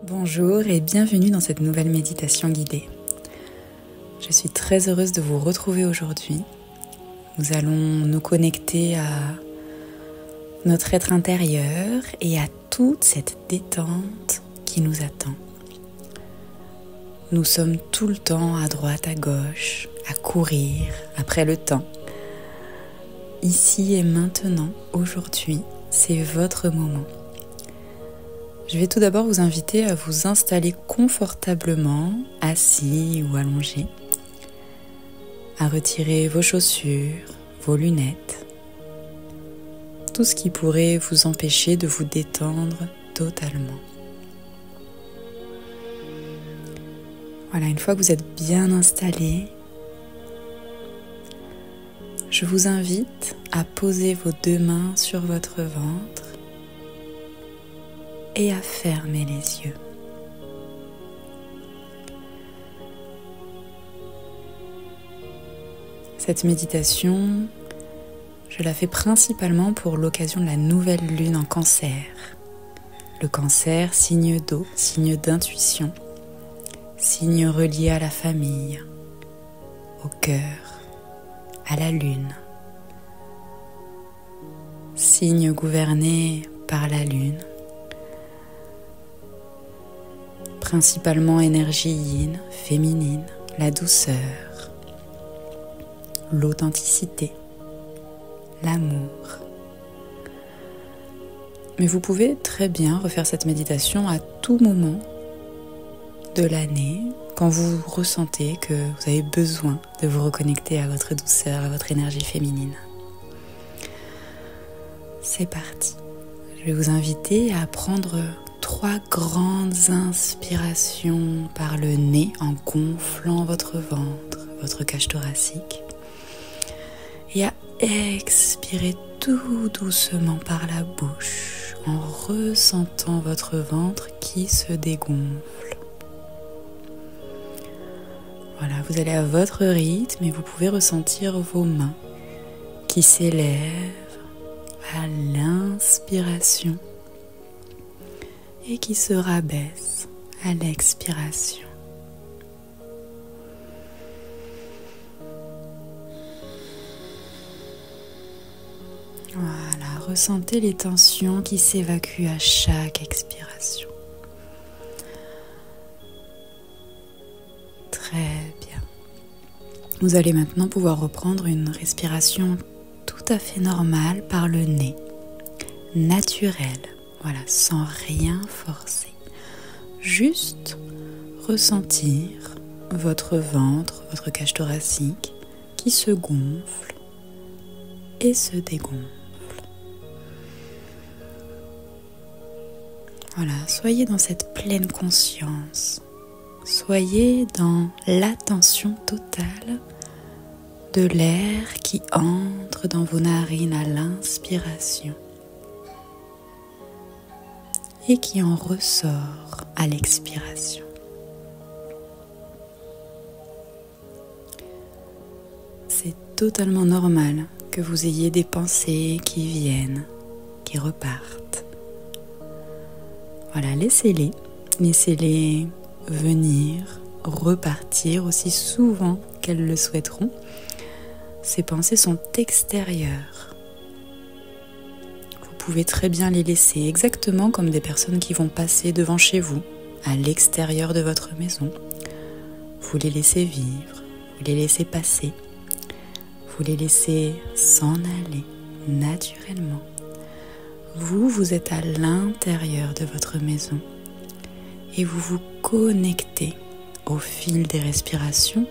Bonjour et bienvenue dans cette nouvelle méditation guidée. Je suis très heureuse de vous retrouver aujourd'hui. Nous allons nous connecter à notre être intérieur et à toute cette détente qui nous attend. Nous sommes tout le temps à droite, à gauche, à courir après le temps. Ici et maintenant, aujourd'hui, c'est votre moment. Je vais tout d'abord vous inviter à vous installer confortablement, assis ou allongé, à retirer vos chaussures, vos lunettes, tout ce qui pourrait vous empêcher de vous détendre totalement. Voilà, une fois que vous êtes bien installé, je vous invite à poser vos deux mains sur votre ventre et à fermer les yeux. Cette méditation, je la fais principalement pour l'occasion de la nouvelle lune en Cancer. Le Cancer, signe d'eau, signe d'intuition, signe relié à la famille, au cœur, à la lune. Signe gouverné par la lune. Principalement énergie yin, féminine, la douceur, l'authenticité, l'amour. Mais vous pouvez très bien refaire cette méditation à tout moment de l'année, quand vous ressentez que vous avez besoin de vous reconnecter à votre douceur, à votre énergie féminine. C'est parti. Je vais vous inviter à prendre 3 grandes inspirations par le nez en gonflant votre ventre, votre cage thoracique. Et à expirer tout doucement par la bouche en ressentant votre ventre qui se dégonfle. Voilà, vous allez à votre rythme et vous pouvez ressentir vos mains qui s'élèvent à l'inspiration et qui se rabaisse à l'expiration. Voilà, ressentez les tensions qui s'évacuent à chaque expiration. Très bien. Vous allez maintenant pouvoir reprendre une respiration tout à fait normale par le nez, naturelle. Voilà, sans rien forcer. Juste ressentir votre ventre, votre cage thoracique qui se gonfle et se dégonfle. Voilà, soyez dans cette pleine conscience. Soyez dans l'attention totale de l'air qui entre dans vos narines à l'inspiration et qui en ressort à l'expiration. C'est totalement normal que vous ayez des pensées qui viennent, qui repartent. Voilà, laissez-les venir, repartir aussi souvent qu'elles le souhaiteront. Ces pensées sont extérieures. Vous pouvez très bien les laisser exactement comme des personnes qui vont passer devant chez vous, à l'extérieur de votre maison. Vous les laissez vivre, vous les laissez passer, vous les laissez s'en aller naturellement. Vous êtes à l'intérieur de votre maison et vous vous connectez au fil des respirations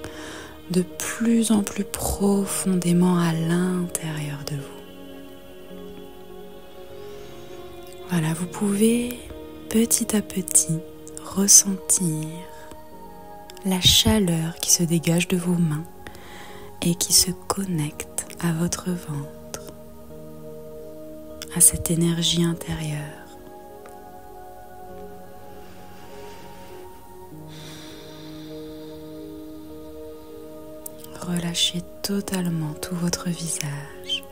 de plus en plus profondément à l'intérieur de vous. Voilà, vous pouvez petit à petit ressentir la chaleur qui se dégage de vos mains et qui se connecte à votre ventre, à cette énergie intérieure. Relâchez totalement tout votre visage.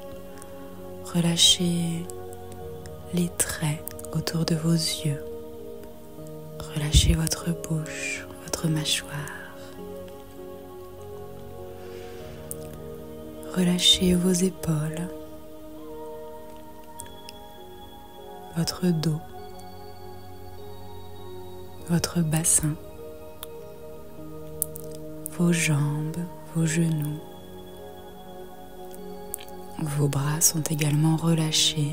Relâchez les traits autour de vos yeux. Relâchez votre bouche, votre mâchoire. Relâchez vos épaules, votre dos, votre bassin, vos jambes, vos genoux. Vos bras sont également relâchés,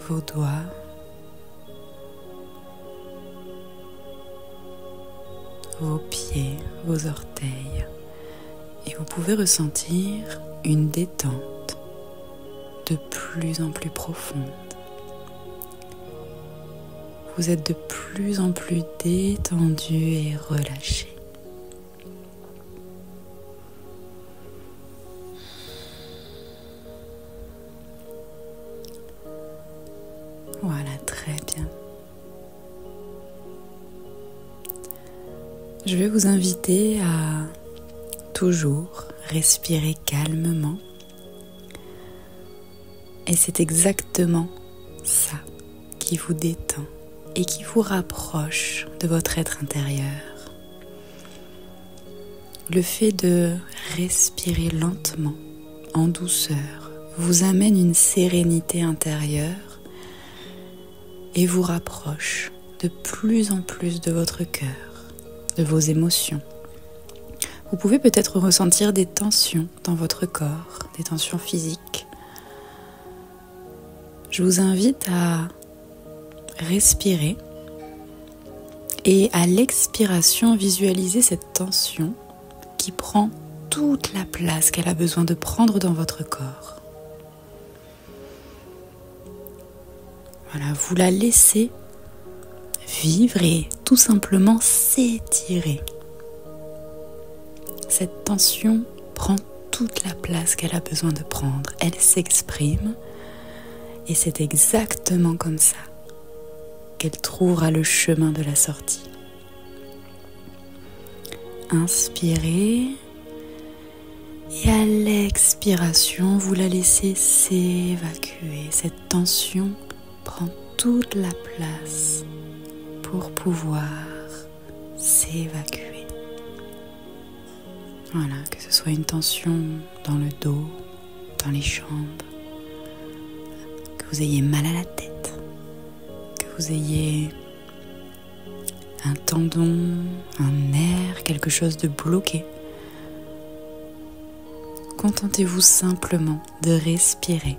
vos doigts, vos pieds, vos orteils. Et vous pouvez ressentir une détente de plus en plus profonde. Vous êtes de plus en plus détendu et relâché. Voilà, très bien. Je vais vous inviter à toujours respirer calmement. Et c'est exactement ça qui vous détend et qui vous rapproche de votre être intérieur. Le fait de respirer lentement, en douceur, vous amène une sérénité intérieure et vous rapproche de plus en plus de votre cœur, de vos émotions. Vous pouvez peut-être ressentir des tensions dans votre corps, des tensions physiques. Je vous invite à respirer et à l'expiration, visualiser cette tension qui prend toute la place qu'elle a besoin de prendre dans votre corps. Voilà, vous la laissez vivre et tout simplement s'étirer. Cette tension prend toute la place qu'elle a besoin de prendre. Elle s'exprime et c'est exactement comme ça qu'elle trouvera le chemin de la sortie. Inspirez et à l'expiration, vous la laissez s'évacuer. Cette tension prend toute la place pour pouvoir s'évacuer. Voilà, que ce soit une tension dans le dos, dans les jambes, que vous ayez mal à la tête, que vous ayez un tendon, un nerf, quelque chose de bloqué. Contentez-vous simplement de respirer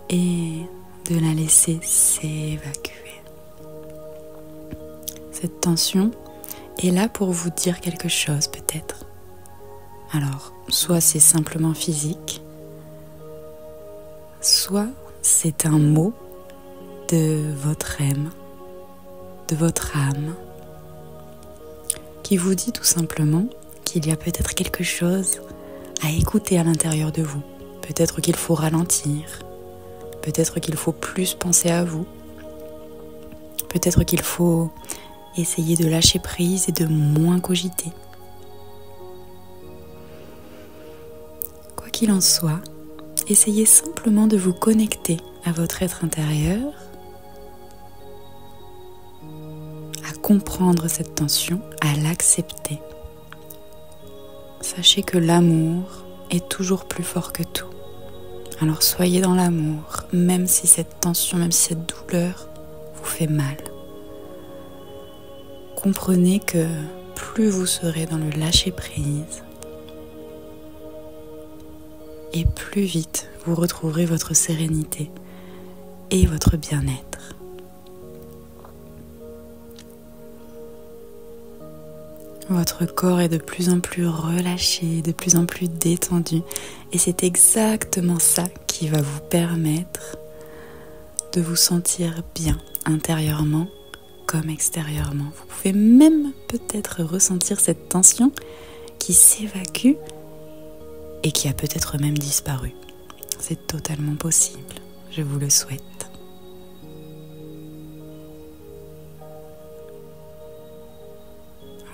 et de la laisser s'évacuer. Cette tension est là pour vous dire quelque chose peut-être. Alors, soit c'est simplement physique, soit c'est un mot de votre âme, qui vous dit tout simplement qu'il y a peut-être quelque chose à écouter à l'intérieur de vous. Peut-être qu'il faut ralentir, peut-être qu'il faut plus penser à vous, peut-être qu'il faut essayer de lâcher prise et de moins cogiter. Quoi qu'il en soit, essayez simplement de vous connecter à votre être intérieur, à comprendre cette tension, à l'accepter. Sachez que l'amour est toujours plus fort que tout. Alors soyez dans l'amour, même si cette tension, même si cette douleur vous fait mal. Comprenez que plus vous serez dans le lâcher-prise, et plus vite vous retrouverez votre sérénité et votre bien-être. Votre corps est de plus en plus relâché, de plus en plus détendu, et c'est exactement ça qui va vous permettre de vous sentir bien intérieurement comme extérieurement. Vous pouvez même peut-être ressentir cette tension qui s'évacue et qui a peut-être même disparu. C'est totalement possible, je vous le souhaite.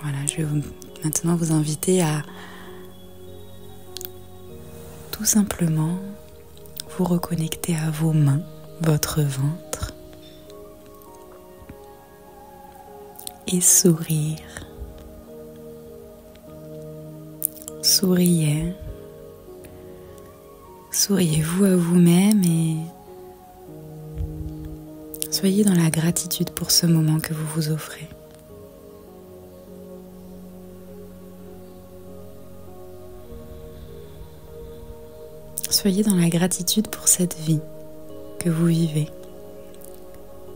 Voilà, je vais maintenant vous inviter à tout simplement vous reconnecter à vos mains, votre ventre, et sourire. Souriez. Souriez-vous à vous-même et soyez dans la gratitude pour ce moment que vous vous offrez. Soyez dans la gratitude pour cette vie que vous vivez,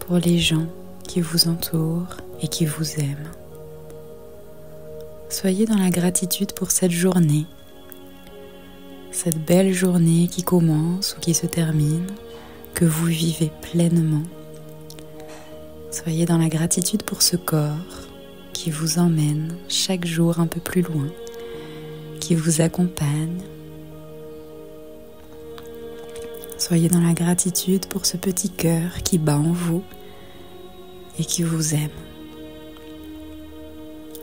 pour les gens qui vous entourent et qui vous aiment. Soyez dans la gratitude pour cette journée, cette belle journée qui commence ou qui se termine, que vous vivez pleinement. Soyez dans la gratitude pour ce corps qui vous emmène chaque jour un peu plus loin, qui vous accompagne. Soyez dans la gratitude pour ce petit cœur qui bat en vous et qui vous aime.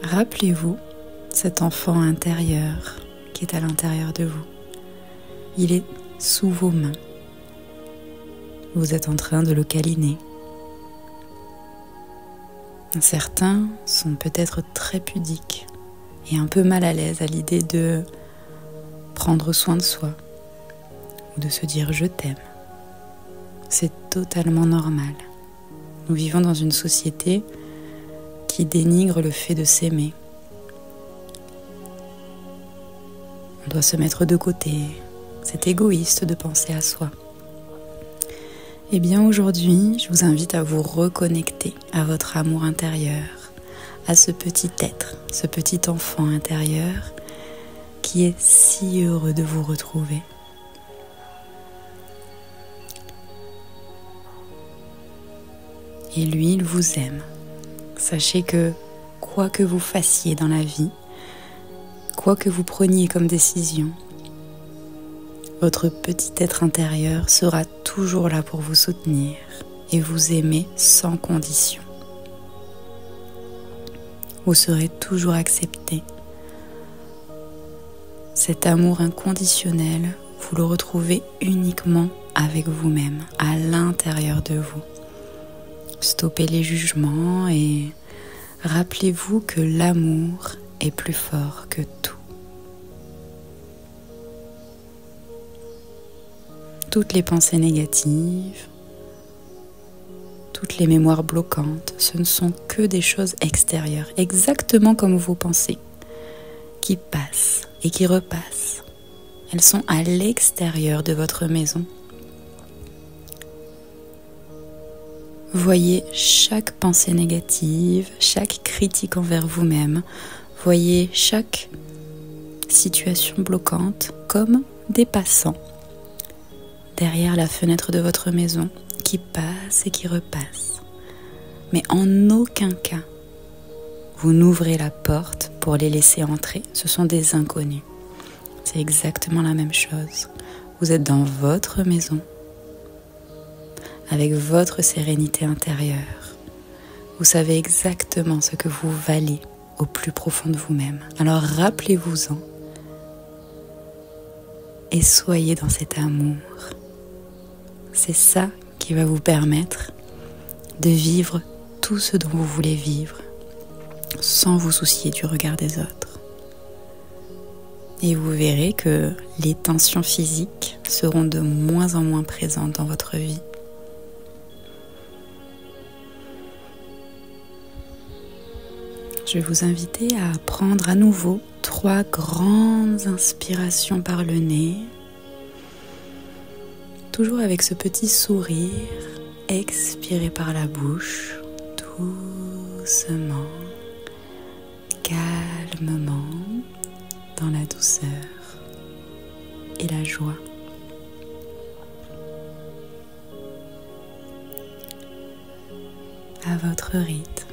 Rappelez-vous cet enfant intérieur qui est à l'intérieur de vous. Il est sous vos mains. Vous êtes en train de le câliner. Certains sont peut-être très pudiques et un peu mal à l'aise à l'idée de prendre soin de soi ou de se dire « je t'aime ». C'est totalement normal. Nous vivons dans une société qui dénigre le fait de s'aimer. On doit se mettre de côté. C'est égoïste de penser à soi. Eh bien aujourd'hui, je vous invite à vous reconnecter à votre amour intérieur, à ce petit être, ce petit enfant intérieur qui est si heureux de vous retrouver. Et lui, il vous aime. Sachez que quoi que vous fassiez dans la vie, quoi que vous preniez comme décision, votre petit être intérieur sera toujours là pour vous soutenir et vous aimer sans condition. Vous serez toujours accepté. Cet amour inconditionnel, vous le retrouvez uniquement avec vous-même, à l'intérieur de vous. Stoppez les jugements et rappelez-vous que l'amour est plus fort que tout. Toutes les pensées négatives, toutes les mémoires bloquantes, ce ne sont que des choses extérieures, exactement comme vos pensées, qui passent et qui repassent. Elles sont à l'extérieur de votre maison. Voyez chaque pensée négative, chaque critique envers vous-même, voyez chaque situation bloquante comme des passants derrière la fenêtre de votre maison qui passent et qui repassent. Mais en aucun cas, vous n'ouvrez la porte pour les laisser entrer. Ce sont des inconnus. C'est exactement la même chose. Vous êtes dans votre maison, avec votre sérénité intérieure. Vous savez exactement ce que vous valez au plus profond de vous-même. Alors rappelez-vous-en et soyez dans cet amour. C'est ça qui va vous permettre de vivre tout ce dont vous voulez vivre, sans vous soucier du regard des autres. Et vous verrez que les tensions physiques seront de moins en moins présentes dans votre vie. Je vais vous inviter à prendre à nouveau 3 grandes inspirations par le nez. Toujours avec ce petit sourire, expirez par la bouche, doucement, calmement, dans la douceur et la joie. À votre rythme,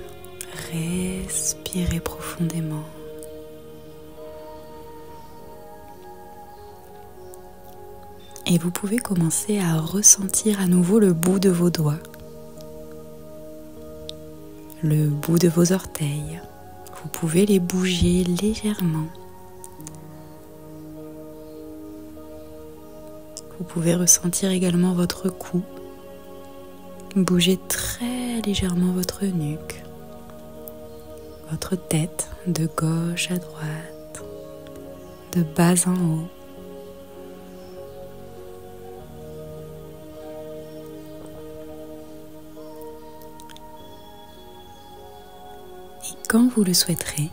respirez profondément. Et vous pouvez commencer à ressentir à nouveau le bout de vos doigts, le bout de vos orteils. Vous pouvez les bouger légèrement. Vous pouvez ressentir également votre cou. Bougez très légèrement votre nuque. votre tête de gauche à droite, de bas en haut. Et quand vous le souhaiterez,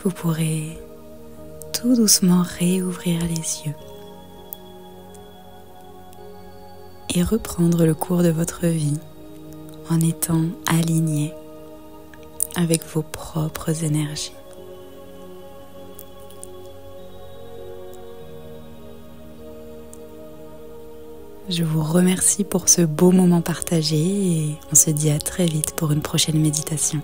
vous pourrez tout doucement réouvrir les yeux et reprendre le cours de votre vie en étant aligné avec vos propres énergies. Je vous remercie pour ce beau moment partagé et on se dit à très vite pour une prochaine méditation.